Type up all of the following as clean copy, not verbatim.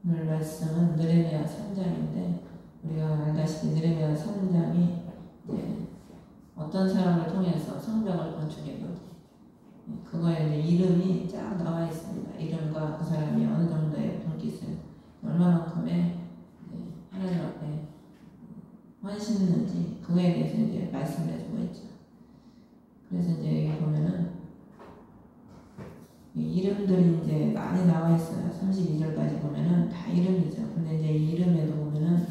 오늘 말씀은 느헤미야 3장인데 우리가 알다시피 느헤미야 3장이 어떤 사람을 통해서 성벽을 건축했는지 그거에 이제 이름이 쫙 나와 있습니다. 이름과 그 사람이 어느 정도의 분깃을 얼마만큼의 하나님 앞에 헌신했는지 그거에 대해서 이제 말씀을 해주고 있죠. 그래서 이제 여기 보면은 이름들이 이제 많이 나와 있어요. 32절까지 보면은 다 이름이죠. 근데 이제 이 이름에도 보면은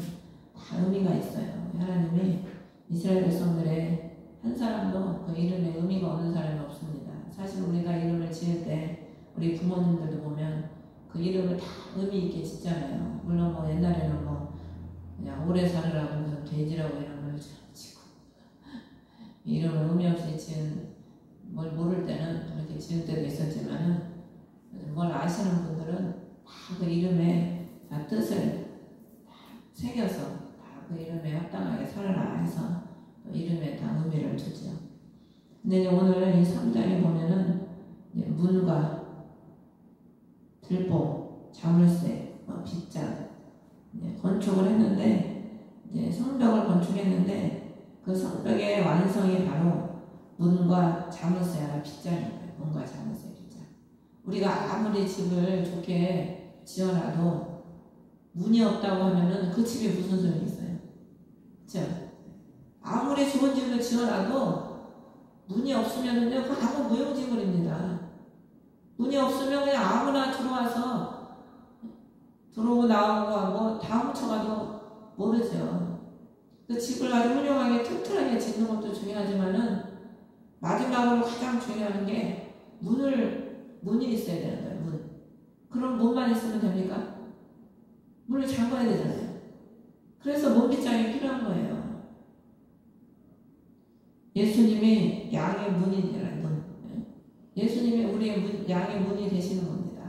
다 의미가 있어요. 하나님이 이스라엘 백성들의 한 사람도 그 이름에 의미가 없는 사람이 없습니다. 사실 우리가 이름을 지을 때 우리 부모님들도 보면 그 이름을 다 의미 있게 짓잖아요. 물론 뭐 옛날에는 뭐 그냥 오래 살으라고 무슨 돼지라고 이런 걸 지고 이름을 의미 없이 지은 뭘 모를 때는 그렇게 지을 때도 있었지만은 뭘 아시는 분들은 다 그 이름에 다 뜻을 다 새겨서 다 그 이름에 합당하게 살아라 해서 또 이름에 다 의미를 주죠. 근데 이제 오늘 이 3장에 보면은 이제 문과 들보, 자물쇠, 빗장 건축을 했는데 이제 성벽을 건축했는데 그 성벽의 완성이 바로 문과 자물쇠와 빗장이에요. 문과 자물쇠, 빗장. 우리가 아무리 집을 좋게 지어놔도 문이 없다고 하면은 그 집에 무슨 소용이 있어요? 그렇죠? 아무리 좋은 집을 지어놔도 문이 없으면은요, 그 아무 무용지물입니다. 문이 없으면 그냥 아무나 들어와서 들어오고 나오고 뭐 다 훔쳐가도 모르죠. 그 집을 아주 훌륭하게 튼튼하게 짓는 것도 중요하지만은 마지막으로 가장 중요한 게 문이 있어야 되는 거예요. 문. 그럼 문만 있으면 됩니까? 문을 잠궈야 되잖아요. 그래서 문빗장이 필요한 거예요. 예수님이 양의 문이라는 문. 예수님이 우리의 양의 문이 되시는 겁니다.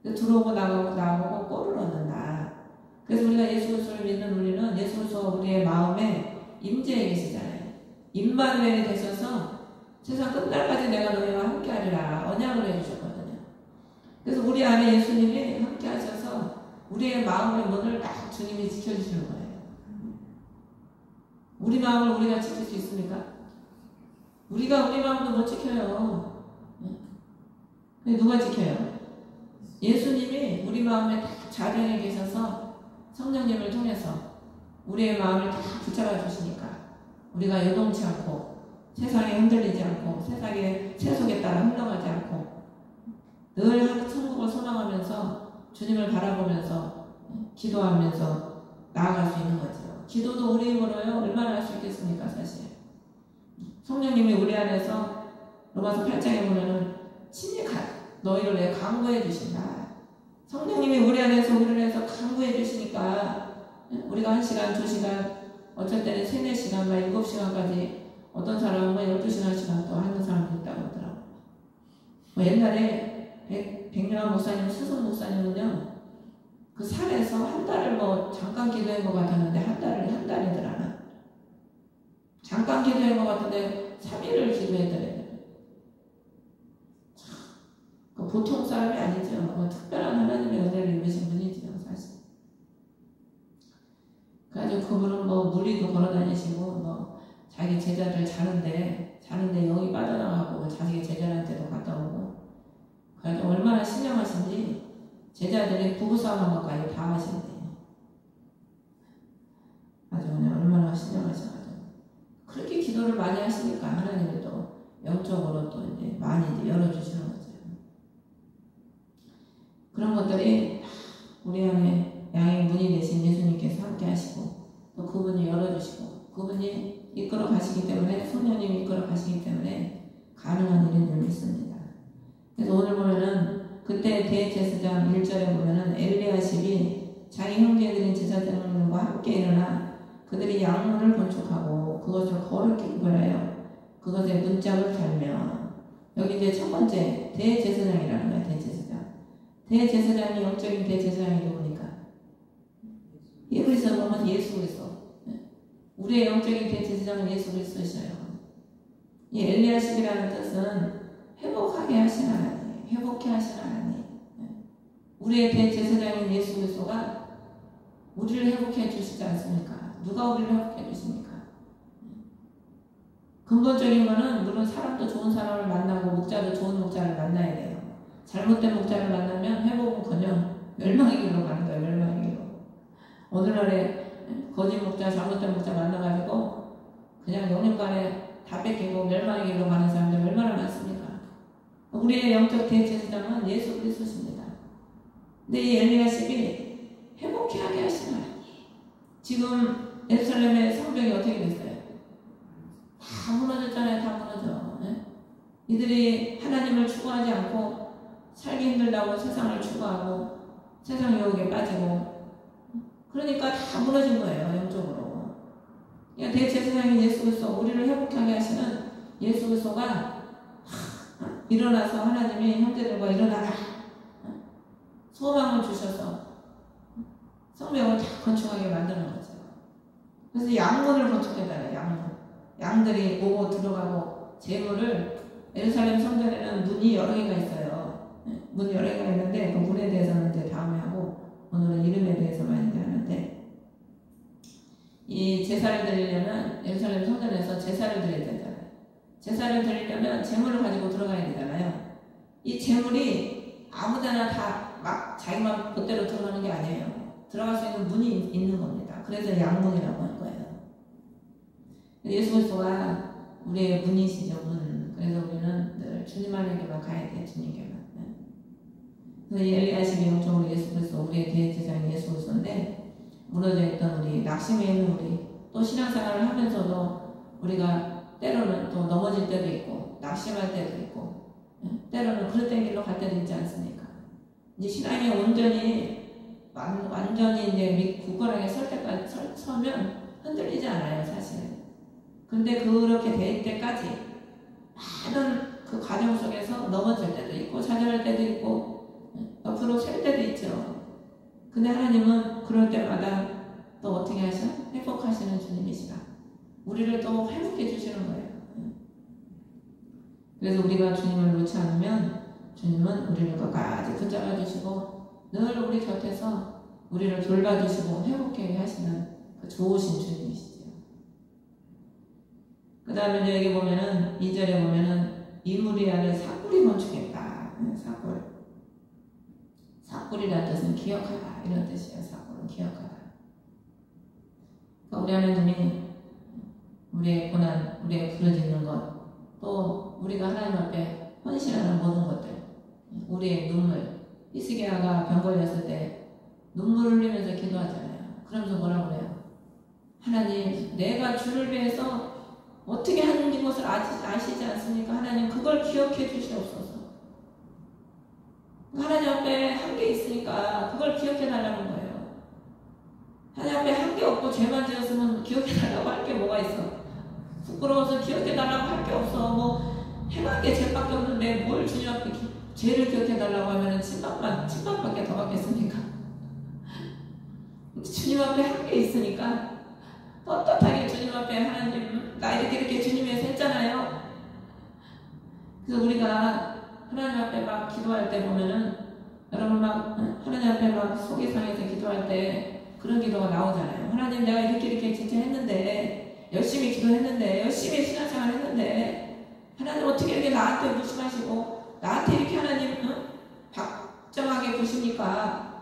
들어오고 나오고 꼴을 얻는다. 그래서 우리가 예수 그리스도를 믿는 우리는 예수 그리스도가 우리의 마음에 임재해 계시잖아요. 임마누엘이 되셔서 세상 끝날까지 내가 너희와 함께 하리라 언약을 해주셨거든요. 그래서 우리 안에 예수님이 함께 하셔서 우리의 마음의 문을 딱 주님이 지켜주시는 거예요. 우리 마음을 우리가 지킬 수 있습니까? 우리가 우리 마음도 못 지켜요. 근데 누가 지켜요? 예수님이 우리 마음에 딱 자리에 계셔서 성령님을 통해서 우리의 마음을 다 붙잡아 주시니까 우리가 요동치 않고 세상에 흔들리지 않고 세상의 세속에 따라 흘러가지 않고 늘 천국을 소망하면서 주님을 바라보면서 기도하면서 나아갈 수 있는 거죠. 기도도 우리 힘으로요 얼마나 할 수 있겠습니까? 사실 성령님이 우리 안에서 로마서 8장에 보면은 친히 너희를 내 강구해 주신다. 성령님이 우리 안에서 우리를 해서 강구해 주시니까 우리가 1시간, 2시간 어쩔 때는 3, 4시간, 7시간까지 어떤 사람은 12시간 또 하는 사람도 있다고 하더라고요. 옛날에 백령환 목사님, 수성 목사님은요, 그 산에서 한 달을 잠깐 기도한 것 같았는데, 한 달이더라. 잠깐 기도한 것 같은데, 3일을 기도했더래요. 보통 사람이 아니죠. 특별한 하나님의 은혜를 입으신 분이죠, 사실. 그래가지고 그분은 물리도 걸어 다니시고, 자기 제자들 자는데 영이 빠져나가고 자기 제자한테도 갔다 오고 그래서 얼마나 신령하신지 제자들이 부부싸움한 것까지 다 하신대요. 아주 그냥 얼마나 신령하셔가지고 그렇게 기도를 많이 하시니까 하나님이 또 영적으로 또 이제 많이 이제 열어주시는 거죠. 그런 것들이 우리 안에 양의 문이 되신 예수님께서 함께 하시고 또 그분이 열어주시고 그분이 이끌어 가시기 때문에 성령님이 이끌어 가시기 때문에 가능한 일인 줄 믿습니다. 그래서 오늘 보면은 그때 대제사장 1절에 보면은 엘리야십이 자기 형제들인 제사장들과 함께 일어나 그들이 양문을 건축하고 그것을 거룩히 구별하여 그것에 문짝을 달며 여기 이제 첫 번째 대제사장이라는 거예요. 대제사장이 영적인 대제사장이 누굽니까? 히브리서 보면 예수 그리스도. 우리의 영적인 대제사장은 예수 그리스도시요. 이 엘리야십이라는 뜻은 회복하게 하시는 하나님, 회복해 하시는 하나님. 우리의 대제사장인 예수 그리스도가 우리를 회복해 주시지 않습니까? 누가 우리를 회복해 주십니까? 근본적인 거는 물론 사람도 좋은 사람을 만나고 목자도 좋은 목자를 만나야 돼요. 잘못된 목자를 만나면 회복은커녕 멸망의 길로 가는 거예요. 멸망의 길로. 오늘날에 거짓 목자, 잘못된 목자 만나가지고 그냥 영육간에 다 뺏기고 멸망의 길로 가는 사람들 얼마나 많습니까? 우리의 영적 대제사장은 예수 그리스도십니다. 근데 이 엘리야십이 회복케 하게 하시나요? 지금 예루살렘의 성벽이 어떻게 됐어요? 다 무너졌잖아요. 다 무너져. 네? 이들이 하나님을 추구하지 않고 살기 힘들다고 세상을 추구하고 세상 유혹에 빠지고 그러니까 다 무너진 거예요. 영적으로. 그러니까 대제사장인 예수 그리스도 우리를 회복하게 하시는 예수 그리스도가 일어나서 하나님이 형제들과 일어나라 소망을 주셔서 성벽을 다 건축하게 만드는 거죠. 그래서 양문을 건축해달라요. 양문. 양들이 오고 들어가고 재물을 예루살렘 성전에는 문이 여러 개가 있어요. 문 여러 개가 있는데 그 문에 대해서는 이제 다음에 하고 오늘은 이름에 대해서만 이제 하는데 이 제사를 드리려면 예루살렘 성전에서 제사를 드려야 되잖아요. 제사를 드리려면 재물을 가지고 들어가야 되잖아요. 이 재물이 아무데나 다 막 자기만 멋대로 들어가는 게 아니에요. 들어갈 수 있는 문이 있는 겁니다. 그래서 양문이라고 하는 거예요. 예수 그리스도가 우리의 문이시죠. 문. 그래서 우리는 늘 주님 안에게만 가야 돼요. 주님께만. 그래서 이 엘리야십이 영적으로 예수 그리스도 우리의 대제사장인 예수 그리스도인데 무너져 있던 우리 낙심해 있는 우리 또 신앙생활을 하면서도 우리가 때로는 또 넘어질 때도 있고 낙심할 때도 있고 때로는 그릇된 길로 갈 때도 있지 않습니까? 이제 신앙이 완전히 이제 굳건하게 설 때까지 서면 흔들리지 않아요, 사실은. 근데 그렇게 될 때까지 많은 그 과정 속에서 넘어질 때도 있고 좌절할 때도 있고 옆으로 셀 때도 있죠. 근데 하나님은 그럴 때마다 또 어떻게 하셔? 회복하시는 주님이시라. 우리를 또 회복해 주시는 거예요. 그래서 우리가 주님을 놓지 않으면 주님은 우리를 끝까지 붙잡아 주시고 늘 우리 곁에서 우리를 돌봐주시고 회복하게 하시는 그 좋으신 주님이시죠. 그 다음에 여기 보면은 2절에 보면은 이무리아를 사꾸리 건축했다. 사꾸리라는 뜻은 기억하다 이런 뜻이에요. 사꾸리는 기억하다. 그러니까 우리 하나님이 우리의 고난, 우리의 부르짖는 것, 또 우리가 하나님 앞에 헌신하는 모든 것들, 우리의 눈물, 히스기야가 병 걸렸을 때 눈물 흘리면서 기도하잖아요. 그러면서 뭐라고 그래요? 하나님, 내가 주를 위해서 어떻게 하는 것을 아시지 않습니까? 하나님, 그걸 기억해 주시옵소서. 하나님 앞에 한 게 있으니까 그걸 기억해 달라는 거예요. 하나님 앞에 한 게 없고 죄만 지었으면 기억해 달라고 할 게 뭐가 있어? 부끄러워서 기억해 달라고 할 게 없어. 뭐 행한 게 죄밖에 없는데 뭘 주님 앞에 죄를 기억해 달라고 하면은 침박밖에 더 받겠습니까? 주님 앞에 한 게 있으니까 떳떳하게 주님 앞에 하나님 나 이렇게 주님 위해서 했잖아요. 그래서 우리가 하나님 앞에 막 기도할 때 보면은 여러분 막 하나님 앞에 막 속이 상해서 기도할 때 그런 기도가 나오잖아요. 하나님 내가 이렇게 진짜 했는데 열심히 기도했는데 열심히 신앙생활 했는데 하나님 어떻게 이렇게 나한테 무심하시고 나한테 이렇게 하나님 박정하게 보십니까?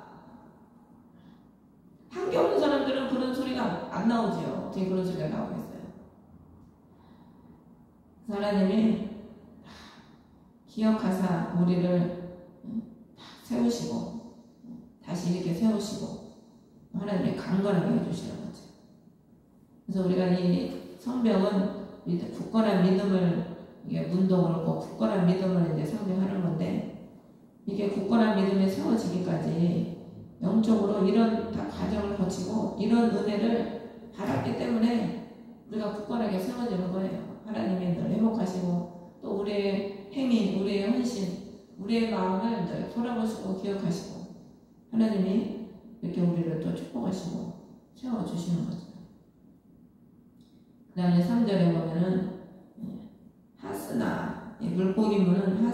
한 게 없는 사람들은 그런 소리가 안 나오죠. 어떻게 그런 소리가 나오겠어요? 하나님이 기억하사 우리를 세우시고 다시 이렇게 세우시고 하나님이 강건하게 해주시는 거죠. 그래서 우리가 이 성벽은 굳건한 믿음을 이게 문도 그렇고 굳건한 믿음을 이제 상징하는 건데 이게 굳건한 믿음에 세워지기까지 영적으로 이런 다 과정을 거치고 이런 은혜를 받았기 때문에 우리가 굳건하게 세워지는 거예요. 하나님이 늘 회복하시고 또 우리의 행위, 우리의 헌신, 우리의 마음을 늘 돌아보시고 기억하시고 하나님이 이렇게 우리를 또 축복하시고 세워주시는 거죠. 그 다음에 3절에 보면은 하스나, 물고기 문은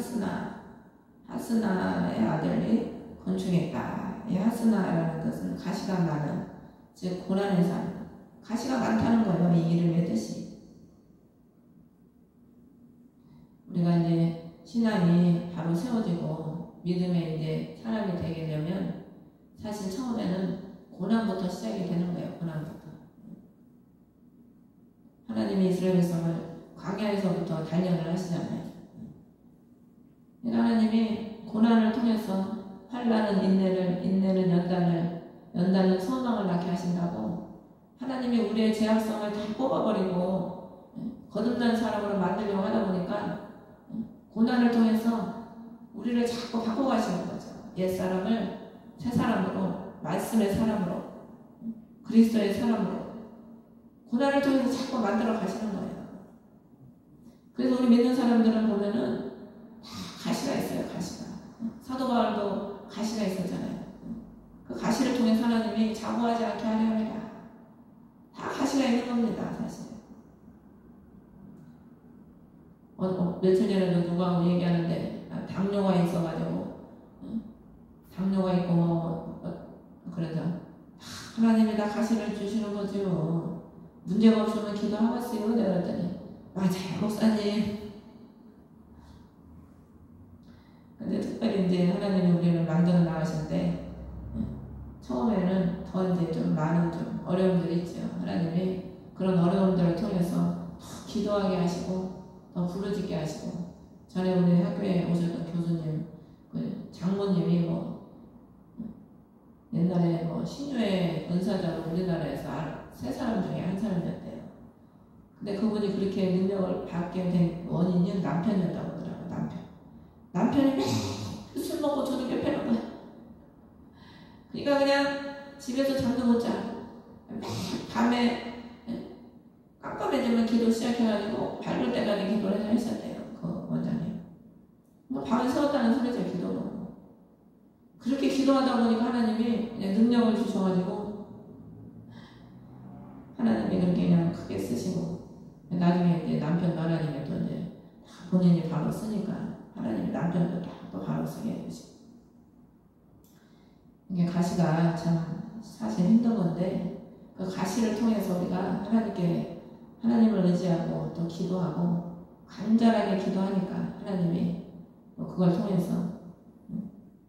하스나의 아들이 건축했다. 이 하스나라는 것은 가시가 많은, 즉 고난의 삶, 가시가 많다는 거예요. 이 이름의 뜻이. 우리가 이제 신앙이 바로 세워지고 믿음의 이제 사람이 되게 되면 사실 처음에는 고난부터 시작이 되는 거예요. 고난부터. 하나님이 이스라엘 백성을 광야에서부터 단련을 하시잖아요. 하나님이 고난을 통해서 환난은 인내는 연단은 소망을 낳게 하신다고 하나님이 우리의 죄악성을 다 뽑아버리고 거듭난 사람으로 만들려고 하다 보니까 고난을 통해서 우리를 자꾸 바꿔가시는 거죠. 옛사람을 새 사람으로, 말씀의 사람으로, 그리스도의 사람으로 고난을 통해서 자꾸 만들어 가시는 거예요. 그래서 우리 믿는 사람들은 보면은 다 가시가 있어요. 가시가. 사도 바울도 가시가 있었잖아요. 그 가시를 통해 하나님이 자고하지 않게 하려 합니다. 다 가시가 있는 겁니다. 사실. 며칠 전에도 누가 얘기하는데 당뇨가 있어가지고 당뇨가 있고 그래서 하나님이 다 가시를 주시는 거죠. 문제가 없으면 기도하겠어요. 내가 그랬더니 맞아요 목사님. 근데 특별히 이제 하나님이 우리를 만들어 나가실 때 처음에는 더 이제 좀 많은 좀 어려움들이 있죠. 하나님이 그런 어려움들을 통해서 더 기도하게 하시고 더 부르짖게 하시고, 전에 우리 학교에 오셨던 교수님, 그 장모님이 옛날에 신유의 은사자로 우리나라에서 세 사람 중에 한 사람이었대요. 근데 그분이 그렇게 능력을 받게 된 원인이 남편이었다고 하더라고요. 남편이 매일 술 먹고 저녁에 패는 거야. 그러니까 그냥 집에서 잠도 못 자. 매일 밤에 깜깜해지면 기도 시작해가지고 밝을 때까지 기도를 하셨대요. 그 원장님. 밤에 세웠다는 소리죠. 기도로. 그렇게 기도하다 보니까 하나님이 그냥 능력을 주셔가지고 하나님이 그렇게 그냥 크게 쓰시고, 나중에 이제 남편도 하나님이 또 이제 다 본인이 바로 쓰니까 하나님이 남편도 다 또 바로 쓰게 해주시고. 이게 가시가 참 사실 힘든 건데, 그 가시를 통해서 우리가 하나님을 의지하고 또 기도하고 간절하게 기도하니까 하나님이 그걸 통해서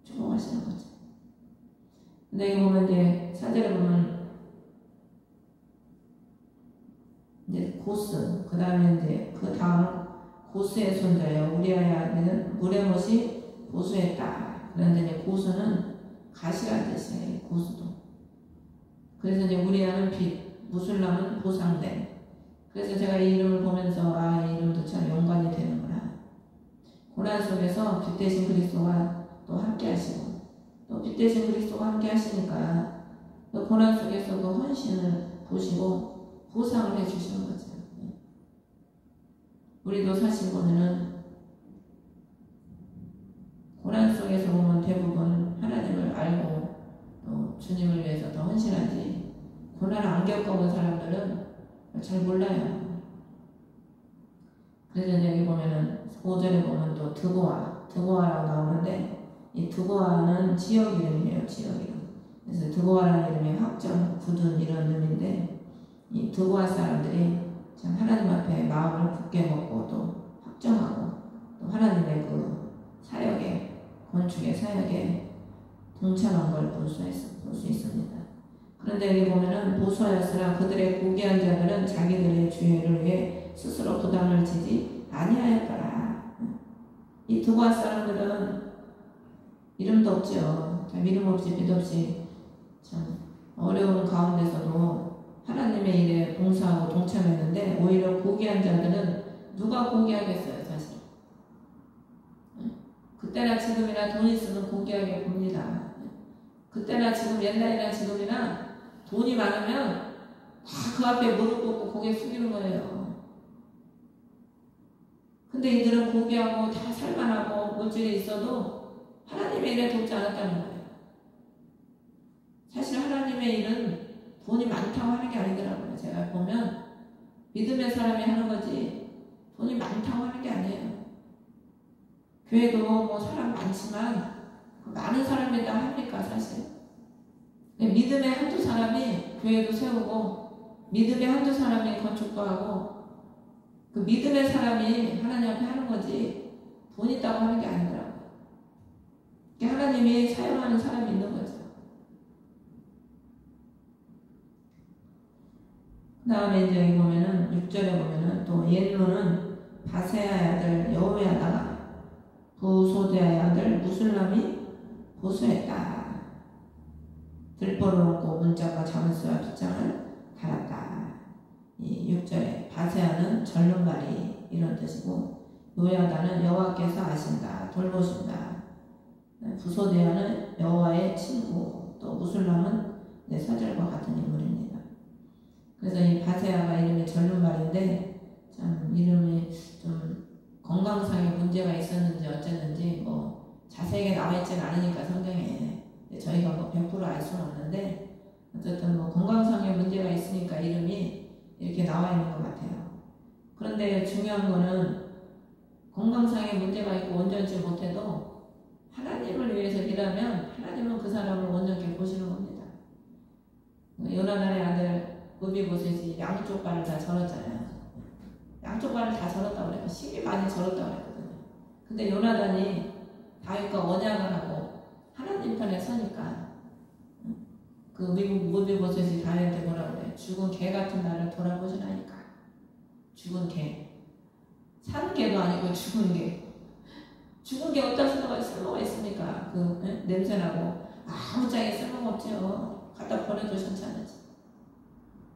축복하시는 거죠. 근데 여기 보면 이제 사절에 보면 이제 고스, 그 다음에 이제 그 다음 고스의 손자예요. 우리아야는 물의 못이 고수했다. 그런데 이제 고수는 가시라는 뜻이에요. 고수도. 그래서 이제 우리아는 빛, 무술람은 보상됨. 그래서 제가 이 이름을 보면서 이 이름도 참 연관이 되는구나. 고난 속에서 빛 대신 그리스도가 또 함께 하시고, 또 빛 대신 그리스도가 함께 하시니까 또 고난 속에서 그 헌신을 보시고 보상을 해주시는 거죠. 우리도 사실 보면은 고난 속에서 보면 대부분 하나님을 알고 또 주님을 위해서 더 헌신하지, 고난을 안 겪어본 사람들은 잘 몰라요. 그래서 여기 보면은 5절에 보면 또 드고아라고 나오는데, 이 드고아는 지역 이름이에요. 지역 이름. 그래서 드고아라는 이름이 확정, 굳은 이런 의미인데, 이 드고아 사람들이 참 하나님 앞에 마음을 굳게 먹고 또 확정하고 또 하나님의 그 사역에, 건축의 사역에 동참한 걸 볼 수 있습니다. 그런데 여기 보면은 보수하였으나 그들의 고귀한 자들은 자기들의 죄를 위해 스스로 부담을 지지 아니하였더라. 이 드고아 사람들은 이름도 없죠. 참 이름 없이 빛 없이 참 어려운 가운데서도 하나님의 일에 봉사하고 동참했는데, 오히려 고귀한 자들은 누가 고귀하겠어요, 사실. 그때나 지금이나 돈 있으면 고귀하게 봅니다. 그때나 지금, 옛날이나 지금이나 돈이 많으면 다 그 앞에 무릎 꿇고 고개 숙이는 거예요. 근데 이들은 고귀하고 다 살만하고 물질이 있어도 하나님의 일에 돕지 않았다는 거예요. 사실 하나님의 일은 돈이 많다고 하는 게 아니더라고요. 제가 보면 믿음의 사람이 하는 거지 돈이 많다고 하는 게 아니에요. 교회도 뭐 사람 많지만 많은 사람이 다 합니까 사실? 믿음의 한두 사람이 교회도 세우고 믿음의 한두 사람이 건축도 하고 그 믿음의 사람이 하나님 앞에 하는 거지 돈 있다고 하는 게 아니더라고요. 하나님이 사용하는 사람이 있는 거죠. 그 다음에 이제 여기 보면은 6절에 보면은 또 옛로는 바세아의 아들 여호야다가 부소대아의 아들 무술람이 보수했다. 들보를 얹고 문짝과 자문수와 빗장을 달았다. 이 6절에 바세아는 절름발이 이런 뜻이고 요야다는 여호와께서 아신다, 돌보신다. 부소대아는 여호와의 친구, 또 무술람은 서절과 같은 인물입니다. 그래서 이 바세아가 이름이 절름발인데 참 이름이 좀 건강상의 문제가 있었는지 어쨌는지 뭐 자세하게 나와있지는 않으니까 성경에 저희가 뭐 100% 알 수는 없는데 어쨌든 뭐 건강상의 문제가 있으니까 이름이 이렇게 나와 있는 것 같아요. 그런데 중요한 거는 건강상의 문제가 있고 온전치 못해도 하나님을 위해서 일하면 하나님은 그 사람을 온전히 보시는 겁니다. 요나단의 아들 무비보셋이 양쪽 발을 다 절었잖아요. 양쪽 발을 다 절었다고 그래요. 심히 많이 절었다고 그랬거든요. 근데 요나단이 다윗과 언약을 하고 하나님 편에 서니까 그 무비보셋이 다윗한테 뭐라고 그래? 죽은 개 같은 나를 돌아보시라니까. 죽은 개. 산 개도 아니고 죽은 개. 죽은 게 어떤 쓸모가 있습니까? 그 냄새나고 아무짝에 쓸모가 없죠. 갖다 버려도 괜찮지.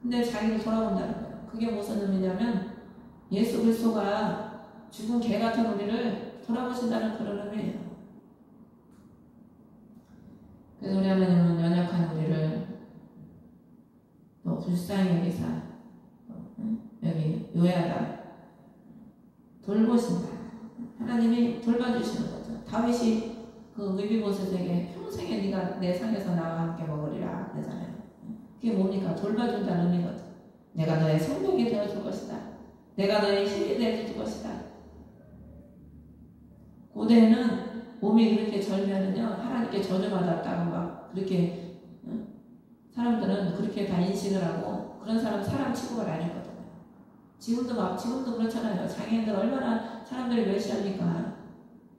근데 자기를 돌아본다는 거예요. 그게 무슨 의미냐면 예수 그리스도가 죽은 개 같은 우리를 돌아보신다는 그런 의미예요. 그래서 우리 하나님은 연약한 우리를 또 불쌍히 여기사 여기 요야다 돌보신다. 하나님이 돌봐주시는 거죠. 다윗이 그 무비보셋에게 평생에 네가 내 상에서 나와 함께 먹으리라 그러잖아요. 그게 뭡니까? 돌봐준다는 의미거든. 내가 너의 성벽이 되어줄 것이다. 내가 너의 힘이 되어줄 것이다. 고대에는 몸이 그렇게 절면은요 하나님께 저주받았다고 막 그렇게 사람들은 그렇게 다 인식을 하고 그런 사람 취급을 안 했거든요. 지금도 그렇잖아요. 장애인들 얼마나 사람들이 멸시합니까?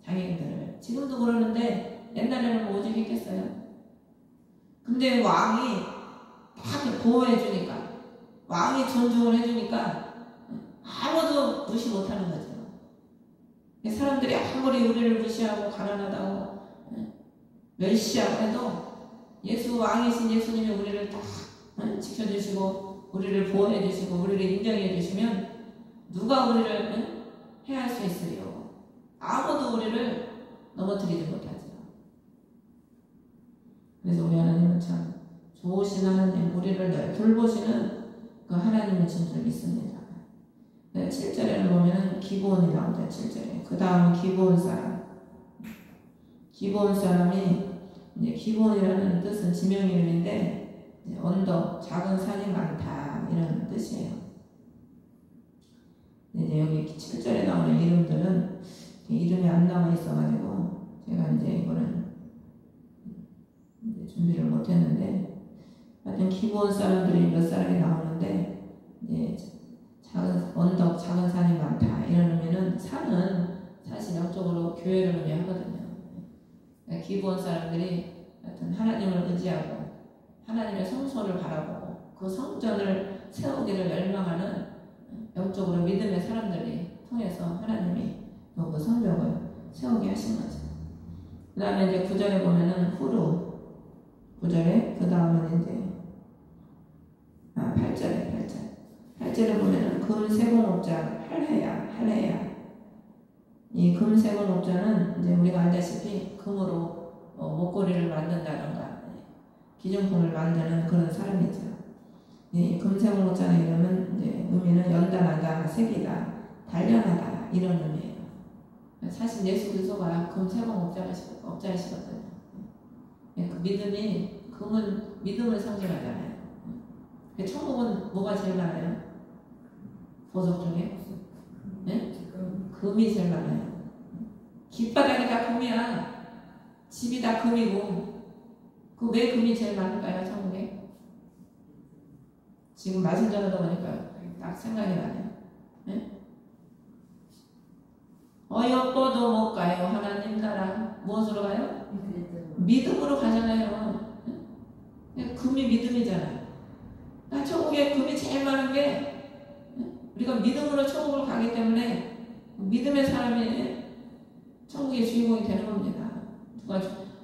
장애인들을. 지금도 그러는데 옛날에는 뭐 오직 했겠어요. 근데 왕이 다 보호해주니까 왕이 존중을 해주니까 아무도 무시 못하는 거죠. 사람들이 아무리 우리를 무시하고 가난하다고 멸시하고 해도 예수 왕이신 예수님이 우리를 다 지켜주시고 우리를 보호해주시고 우리를 인정해주시면 누가 우리를 해할 수 있으리요. 아무도 우리를 넘어뜨리지 못하죠. 그래서 우리 하나님은 참 좋으신 하나님, 우리를 돌보시는 그 하나님의 진줄 믿습니다. 7절에는 보면 기브온이 나오죠. 7절에. 그 다음은 기브온 사람. 기브온 사람이 이제 기브온이라는 뜻은 지명 이름인데 언덕, 작은 산이 많다 이런 뜻이에요. 이제 여기 7절에 나오는 이름들은 이름이 안 나와 있어가지고 제가 이제 이거는 준비를 못했는데 하여튼 기브온 사람들이 몇 사람이 나오는데 이제 작은 언덕, 작은 산이 많다 이런 의미는 산은 사실 영적으로 교회를 의미하거든요. 그러니까 기브온 사람들이 하여튼 하나님을 의지하고 하나님의 성소를 바라보고 그 성전을 세우기를 열망하는 영적으로 믿음의 사람들이 통해서 하나님이 그 성벽을 세우게 하신 거죠. 그 다음에 이제 9절에 보면은 후루 9절에 그 다음은 이제 8절에 보면은 금세공업자 할례야. 이 금세공업자는 이제 우리가 알다시피 금으로 목걸이를 만든다던가 기증품을 만드는 그런 사람이죠. 이 금세공업자의 이름은 이제 의미는 연단하다, 색이다, 단련하다 이런 의미예요. 사실 예수 그리스도가 금세공업자이시거든요. 그 믿음이 금은 믿음을 상징하잖아요. 천국은 뭐가 제일 많아요? 보석 중에? 네? 금이 제일 많아요. 길바닥이 다 금이야. 집이 다 금이고 그 왜 금이 제일 많을까요? 천국에? 지금 말씀 전하다 보니까 딱 생각이 나네요. 네? 어여뻐도 못 가요. 하나님 나라. 무엇으로 가요? 믿음으로 가잖아요. 네? 금이 믿음이잖아요. 천국에 금이 제일 많은 게 우리가 믿음으로 천국을 가기 때문에 믿음의 사람이 천국의 주인공이 되는 겁니다. 누가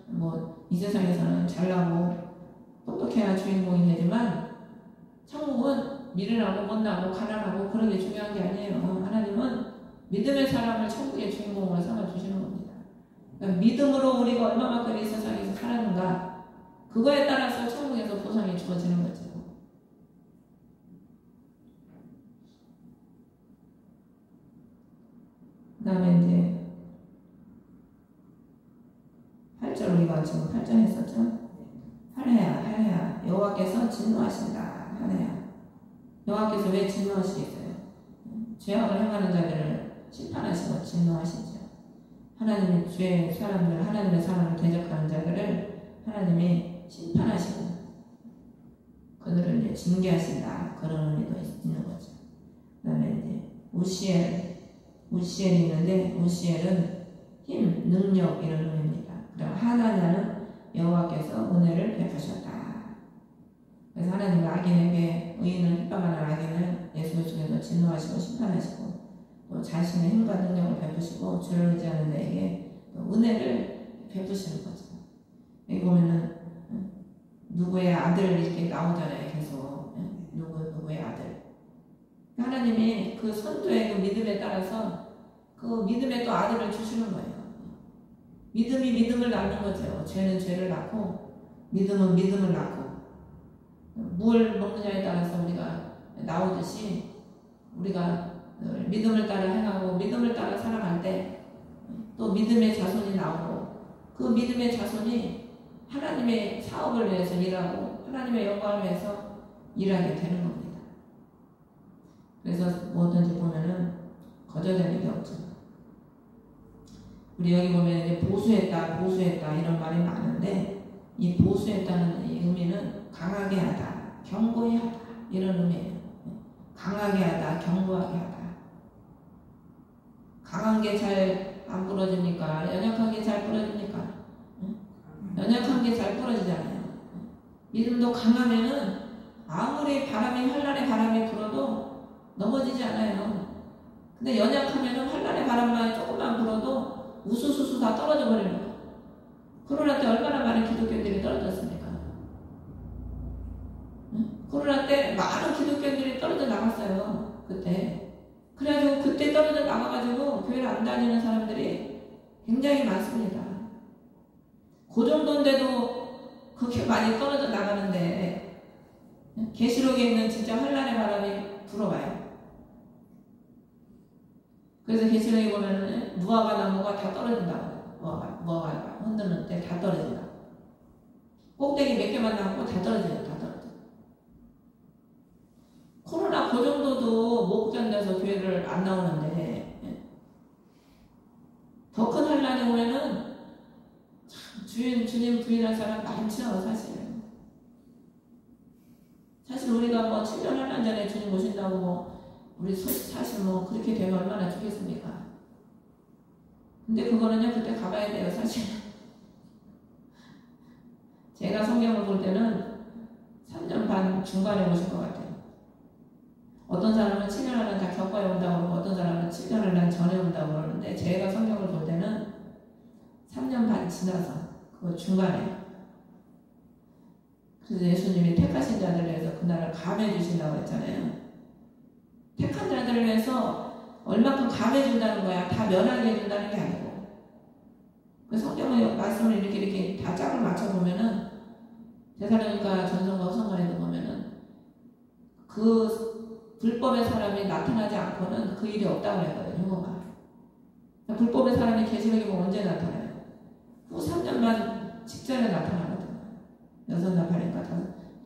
뭐 이 세상에서는 잘나고 똑똑해야 주인공이 되지만 천국은 미련하고 못나고 가난하고 그런 게 중요한 게 아니에요. 하나님은 믿음의 사람을 천국의 주인공으로 삼아주시는 겁니다. 그러니까 믿음으로 우리가 얼마만큼 이 세상에서 살았는가 그거에 따라서 천국에서 보상이 주어지는 거죠. 그 다음에 이제 8절 우리가 지금 8절 했었죠? 하나야 여호와께서 진노하신다. 하나야 여호와께서 왜 진노하시겠어요? 죄악을 행하는 자들을 심판하시고 진노하시죠. 하나님의 죄 사람들 하나님의 사람을 대적하는 자들을 하나님이 심판하시고 그들을 이제 징계하신다. 그런 의미도 있는 거죠. 그 다음에 이제 우시엘이 있는데 우시엘은 힘, 능력 이런 의미입니다. 그리고 하나냐는 여호와께서 은혜를 베푸셨다. 그래서 하나님은 악인에게 의인을 핍박하는 악인을 예수 그리스도께서 진노하시고 심판하시고 또 자신의 힘과 능력을 베푸시고 주를 의지하는 자에게 또 은혜를 베푸시는 거죠. 여기 보면은 누구의 아들 이렇게 나오잖아요. 계속 누구의 아들. 하나님이 그 선조의 그 믿음에 따라서 그 믿음에 또 아들을 주시는 거예요. 믿음이 믿음을 낳는 거죠. 죄는 죄를 낳고 믿음은 믿음을 낳고 뭘 먹느냐에 따라서 우리가 나오듯이 우리가 믿음을 따라 행하고 믿음을 따라 살아갈 때 또 믿음의 자손이 나오고 그 믿음의 자손이 하나님의 사업을 위해서 일하고 하나님의 영광을 위해서 일하게 되는 겁니다. 그래서 뭐든지 보면은 거저되는 게 없죠. 우리 여기 보면 이제 보수했다 이런 말이 많은데 이 보수했다는 이 의미는 강하게 하다, 견고히 하다 이런 의미예요. 강하게 하다, 견고하게 하다. 강한 게 잘 안 부러집니까? 연약한 게 잘 부러집니까? 연약한 게 잘 부러지잖아요. 믿음도 강하면은 아무리 환란의 바람이 불어도 넘어지지 않아요. 근데 연약하면은 환란의 바람만 조금만 불어도 우수수수 다 떨어져 버리는 거예요. 코로나 때 얼마나 많은 기독교인들이 떨어졌습니까? 코로나 때 많은 기독교인들이 떨어져 나갔어요. 그때. 그래가지고 그때 떨어져 나가가지고 교회를 안 다니는 사람들이 굉장히 많습니다. 그 정도인데도 그렇게 많이 떨어져 나가는데 계시록에 있는 진짜 환란의 바람이 불어와요. 그래서 계시록에 보면은 무화과 나무가 다 떨어진다고. 무화과가 흔드는 때 다 떨어진다. 꼭대기 몇 개만 남고 다 떨어져요. 다 떨어져. 코로나 그 정도도 못 견뎌서 교회를 안 나오는데 더 큰 환란이 오면은 주님 부인할 사람 많죠. 사실 우리가 뭐 7년 환란 전에 주님 오신다고 뭐 우리 사실 뭐 그렇게 되면 얼마나 좋겠습니까? 근데 그거는요 그때 가봐야 돼요. 사실 제가 성경을 볼 때는 3년 반 중간에 오신 것 같아요. 어떤 사람은 7년 환란 다 겪어야 온다고 그러고 어떤 사람은 7년 환란 전에 온다고 그러는데 제가 성경을 볼 때는 3년 반 지나서 그 중간에 그래서 예수님이 택하신 자들을 위해서 그날을 감해 주신다고 했잖아요. 택한 자들을 위해서 얼마큼 감해 준다는 거야. 다 면하게 해준다는 게 아니고. 그 성경의 말씀을 이렇게 다 짝을 맞춰보면은 데살로니가 전서가 후서관에도 보면은 그 불법의 사람이 나타나지 않고는 그 일이 없다고 했거든요. 효고가. 불법의 사람이 계시록에 보면 언제 나타나요? 후 3년만 직전에 나타나거든요. 6나팔인가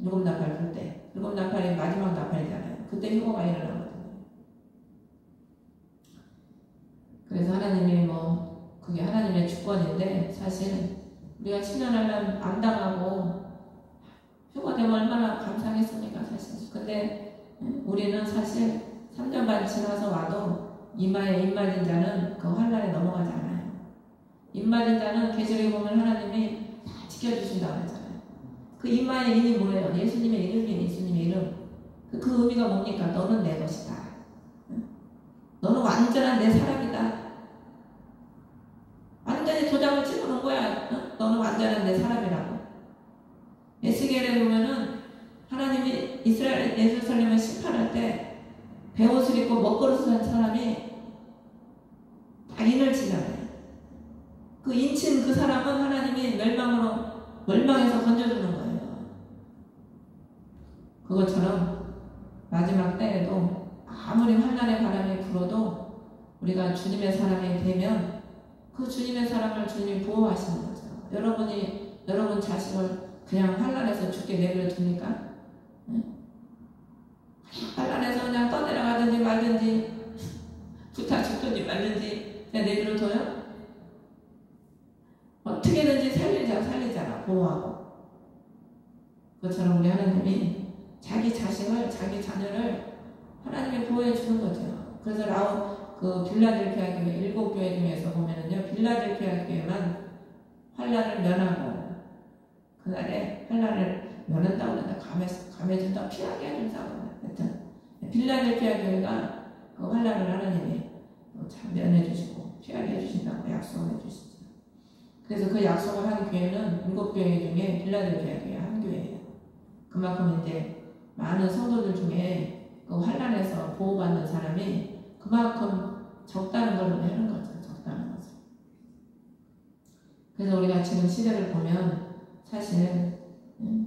7나팔 불 때. 7나팔이 마지막 나팔이잖아요. 그때 효고가 일어나거든요. 그래서 하나님이 뭐 그게 하나님의 주권인데 사실 우리가 7년하면 안 당하고 휴가 되면 얼마나 감사하겠습니까 사실. 근데 우리는 사실 3년 반 지나서 와도 이마에 입 맞은 자는 그 환난에 넘어가지 않아요. 입 맞은 자는 계절에 보면 하나님이 다 지켜주신다고 그랬잖아요. 그 이마의 인이 뭐예요? 예수님의 이름이에요. 예수님의 이름. 그 의미가 뭡니까? 너는 내 것이다. 너는 완전한 내 사람이다. 완전히 도장을 찍어놓은 거야. 너는 완전한 내 사람이라고. 에스겔에 보면은 하나님이 이스라엘 예루살렘을 심판할 때 베옷을 입고 먹거릇을 한 사람이 다 인을 치잖아요. 그 인친 그 사람은 하나님이 멸망해서 건져주는 거예요. 그것처럼 마지막 때에도 아무리 환난의 바람이 불어도 우리가 주님의 사람이 되면 그 주님의 사람을 주님이 보호하시는 거죠. 여러분 자식을 그냥 환난에서 죽게 내버려 둡니까? 환난에서 그냥 떠내려가든지 말든지 부타 죽든지 말든지 그냥 내버려 둬요? 어떻게든지 살리잖아. 보호하고. 그것처럼 우리 하나님이 자기 자식을, 자기 자녀를 하나님이 보호해 주는 거죠. 그래서 빌라델피아 교회 7교회 중에서 보면은요, 빌라델피아 교회만 환난을 면하고 그날에 환난을 면한다고 그러는데 감해준다, 피하게 해준다고 그러는데 하여튼 빌라델피아 교회가 그 환난을 하나님이 잘 면해주시고 피하게 해주신다고 약속을 해주시죠. 그래서 그 약속을 한 교회는 7교회 중에 빌라델피아 교회 한 교회예요. 그만큼 이제 많은 성도들 중에 그 환난에서 보호받는 사람이 그만큼 적다는 걸 의미하는 거죠. 적다는 거죠. 그래서 우리가 지금 시대를 보면 사실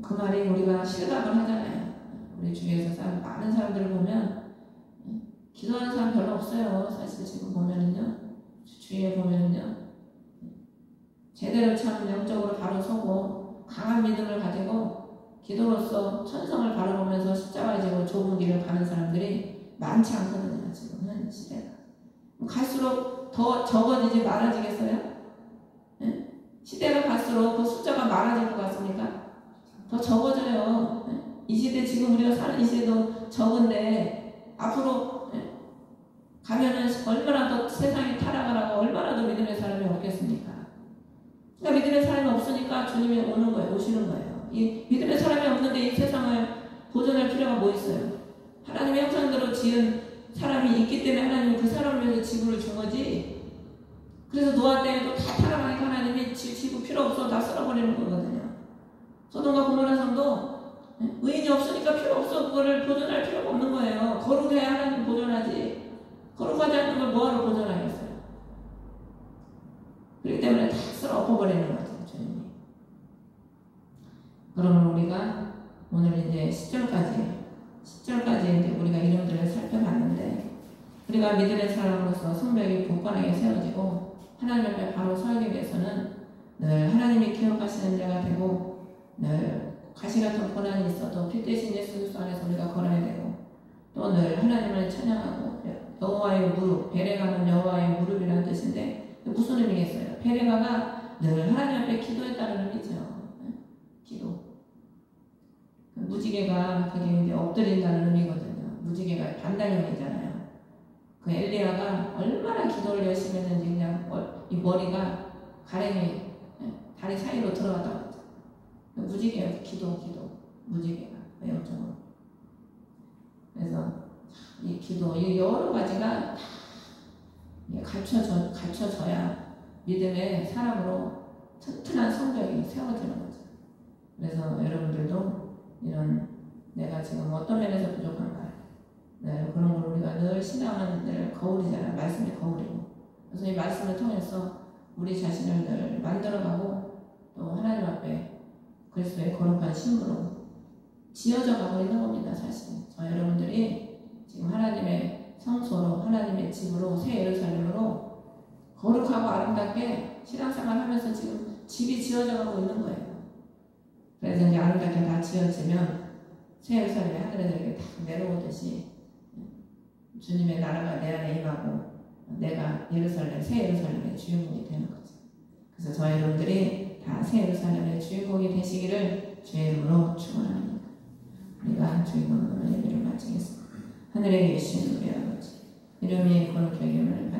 그 말이 우리가 실감을 하잖아요. 우리 주위에서 많은 사람들을 보면 기도하는 사람 별로 없어요. 사실 지금 보면은요, 주위에 보면은요, 제대로 참 영적으로 바로 서고 강한 믿음을 가지고 기도로서 천성을 바라보면서 십자가 지고 좁은 길을 가는 사람들이 많지 않거든요. 지금 현 시대가 갈수록 더 적어지지 많아지겠어요? 네? 시대가 갈수록 그 숫자가 많아질 것 같습니까? 더 적어져요. 네? 이 시대 지금 우리가 사는 이 시대도 적은데 앞으로 가면은 얼마나 더 세상이 타락하라고 얼마나 더 믿음의 사람이 없겠습니까? 그러니까 믿음의 사람이 없으니까 주님이 오는 거예요. 오시는 거예요. 이 믿음의 사람이 없는데 이 세상을 보존할 필요가 뭐 있어요? 하나님의 형상대로 지은 사람이 있기 때문에 하나님은 그 사람을 위해서 지구를 준 거지. 그래서 노아 때에도 다 타락하니까 하나님이 지구 필요 없어 다 쓸어버리는 거거든요. 소돔과 고모라 성도 의인이 없으니까 필요 없어. 그거를 보존할 필요가 없는 거예요. 거룩해야 하나님 보존하지. 거룩하지 않는 걸 뭐하러 보존하겠어요? 그렇기 때문에 다 쓸어 엎어버리는 거죠, 주님이. 그러면 우리가 오늘 이제 10절까지 이제 우리가 이름들을 살펴봤는데, 우리가 믿음의 사람으로서 성벽이 굳건하게 세워지고 하나님 앞에 바로 서기 위해서는 늘 하나님이 기억하시는 자가 되고, 늘 가시 같은 고난이 있어도 피 대신 예수 그리스도 안에서 우리가 걸어야 되고, 또 늘 하나님을 찬양하고, 여호와의 무릎, 베레가는 여호와의 무릎이라는 뜻인데 무슨 의미겠어요? 베레가가 늘 하나님 앞에 기도했다는 의미죠. 기도. 무지개가 그게 이제 엎드린다는 의미거든요. 무지개가 반달형이잖아요. 그 엘리야가 얼마나 기도를 열심히 했는지 그냥 이 머리가 가랭이 다리 사이로 들어갔다고 했죠. 무지개예요. 기도. 무지개가 영적으로. 그래서 이 기도, 이 여러 가지가 다 갖춰져야 믿음의 사람으로 튼튼한 성벽이 세워지는 거죠. 그래서 여러분들도 이런 내가 지금 어떤 면에서 부족한가, 네, 그런 걸 우리가 늘 신앙은 늘 거울이잖아요. 말씀이 거울이고. 그래서 이 말씀을 통해서 우리 자신을 늘 만들어가고 또 하나님 앞에 그리스도의 거룩한 신부로 지어져 가고 있는 겁니다. 사실 저 여러분들이 지금 하나님의 성소로, 하나님의 집으로, 새 예루살렘으로 거룩하고 아름답게 신앙생활 하면서 지금 집이 지어져 가고 있는 거예요. 그래서 이제 아름답게 다 지어지면 새 예루살렘이 하늘에서 이렇게 다 내려오듯이 주님의 나라가 내 안에 임하고 내가 새 예루살렘의 주인공이 되는 거죠. 그래서 저희 여러분들이 다 새 예루살렘의 주인공이 되시기를 주의 이름으로 축원합니다. 우리가 주인공으로 예배를 마치겠습니다. 하늘에 계신 우리 아버지, 이름이 거룩하게 여김을